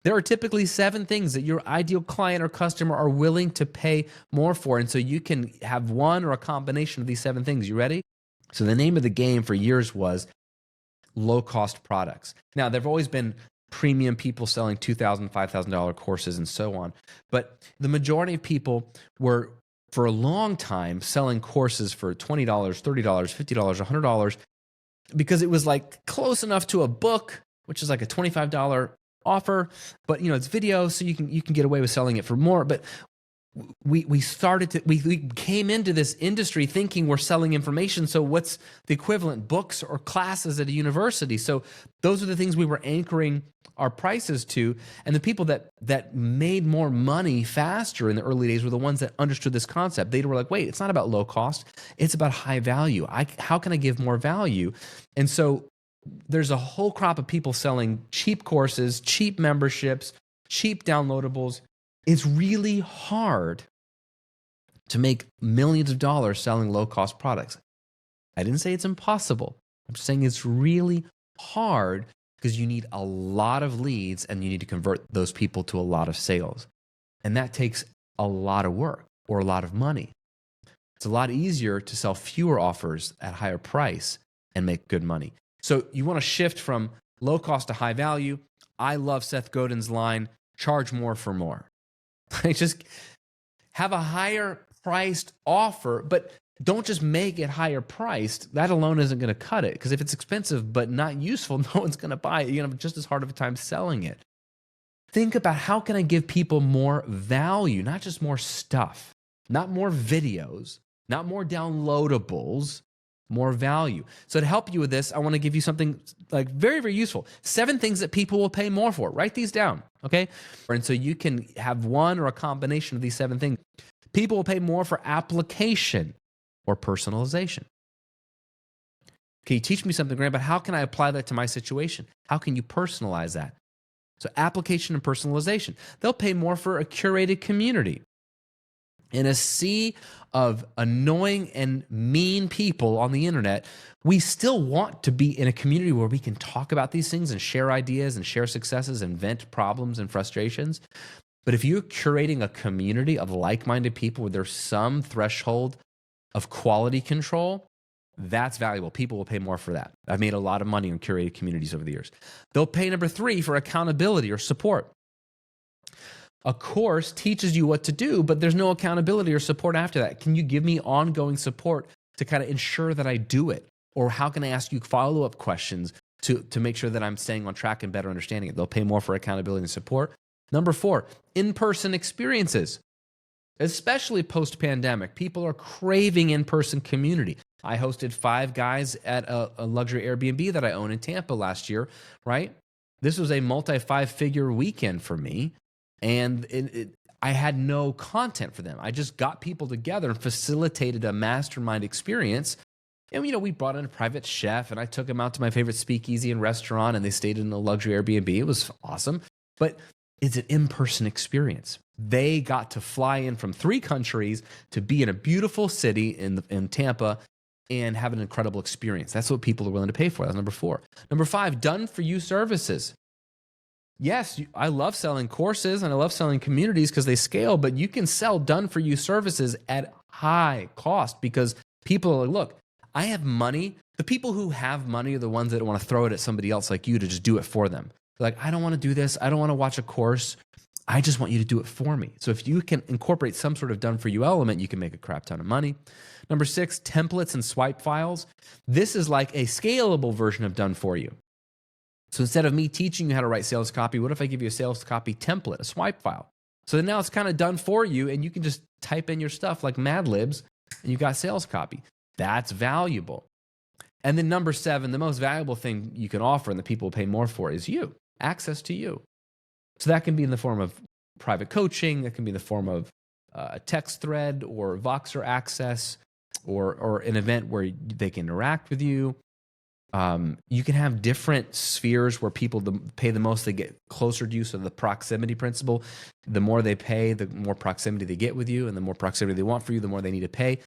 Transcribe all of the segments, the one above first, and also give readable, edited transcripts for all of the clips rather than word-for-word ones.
There are typically 7 things that your ideal client or customer are willing to pay more for. And so you can have one or a combination of these 7 things. You ready? So the name of the game for years was low-cost products. Now, there have always been premium people selling $2,000, $5,000 courses and so on. But the majority of people were, for a long time, selling courses for $20, $30, $50, $100 because it was like close enough to a book, which is like a $25 offer, but it's video, so you can get away with selling it for more. But we came into this industry thinking we're selling information. So what's the equivalent? Books or classes at a university. So those are the things we were anchoring our prices to. And the people that made more money faster in the early days were the ones that understood this concept. They were like, wait, it's not about low cost. It's about high value. How can I give more value? And so there's a whole crop of people selling cheap courses, cheap memberships, cheap downloadables. It's really hard to make millions of dollars selling low-cost products. I didn't say it's impossible. I'm just saying it's really hard because you need a lot of leads and you need to convert those people to a lot of sales. And that takes a lot of work or a lot of money. It's a lot easier to sell fewer offers at higher price and make good money. So you want to shift from low cost to high value. I love Seth Godin's line, charge more for more. Just have a higher priced offer, but don't just make it higher priced. That alone isn't going to cut it, because if it's expensive but not useful, no one's going to buy it. You're going to have just as hard of a time selling it. Think about, how can I give people more value, not just more stuff, not more videos, not more downloadables, more value. So to help you with this, I want to give you something like very, very useful. 7 things that people will pay more for. Write these down, okay? And so you can have one or a combination of these 7 things. People will pay more for application or personalization. Can you teach me something, Grant, but how can I apply that to my situation? How can you personalize that? So application and personalization. They'll pay more for a curated community. In a sea of annoying and mean people on the internet, we still want to be in a community where we can talk about these things and share ideas and share successes and vent problems and frustrations. But if you're curating a community of like-minded people where there's some threshold of quality control, that's valuable. People will pay more for that. I've made a lot of money on curated communities over the years. They'll pay, number 3, for accountability or support. A course teaches you what to do, but there's no accountability or support after that. Can you give me ongoing support to kind of ensure that I do it? Or how can I ask you follow-up questions to make sure that I'm staying on track and better understanding it? They'll pay more for accountability and support. Number 4, in-person experiences. Especially post-pandemic, people are craving in-person community. I hosted 5 guys at a luxury Airbnb that I own in Tampa last year, right? This was a multi-5-figure weekend for me. And I had no content for them. I just got people together and facilitated a mastermind experience. And, we brought in a private chef, and I took them out to my favorite speakeasy and restaurant, and they stayed in a luxury Airbnb. It was awesome. But it's an in-person experience. They got to fly in from 3 countries to be in a beautiful city in Tampa and have an incredible experience. That's what people are willing to pay for. That's number 4. Number 5, done-for-you services. Yes, I love selling courses and I love selling communities because they scale, but you can sell done-for-you services at high cost because people are like, look, I have money. The people who have money are the ones that want to throw it at somebody else like you to just do it for them. They're like, I don't want to do this. I don't want to watch a course. I just want you to do it for me. So if you can incorporate some sort of done-for-you element, you can make a crap ton of money. Number 6, templates and swipe files. This is like a scalable version of done-for-you. So instead of me teaching you how to write sales copy, what if I give you a sales copy template, a swipe file? So then now it's kind of done for you, and you can just type in your stuff like Mad Libs, and you've got sales copy. That's valuable. And then number 7, the most valuable thing you can offer and that people will pay more for is you, access to you. So that can be in the form of private coaching. That can be in the form of a text thread or Voxer access or an event where they can interact with you. You can have different spheres where people pay the most, they get closer to you. So the proximity principle, the more they pay, the more proximity they get with you, and the more proximity they want for you, the more they need to pay.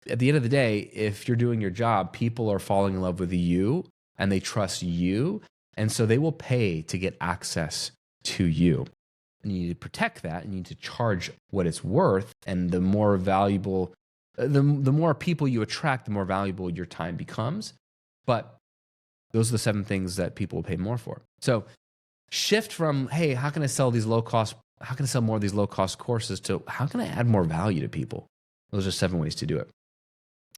At the end of the day, if you're doing your job, people are falling in love with you and they trust you. And so they will pay to get access to you. And you need to protect that, and you need to charge what it's worth. And the more valuable, the more people you attract, the more valuable your time becomes. But those are the 7 things that people will pay more for. So shift from, hey, how can I sell more of these low cost courses, to how can I add more value to people? Those are 7 ways to do it.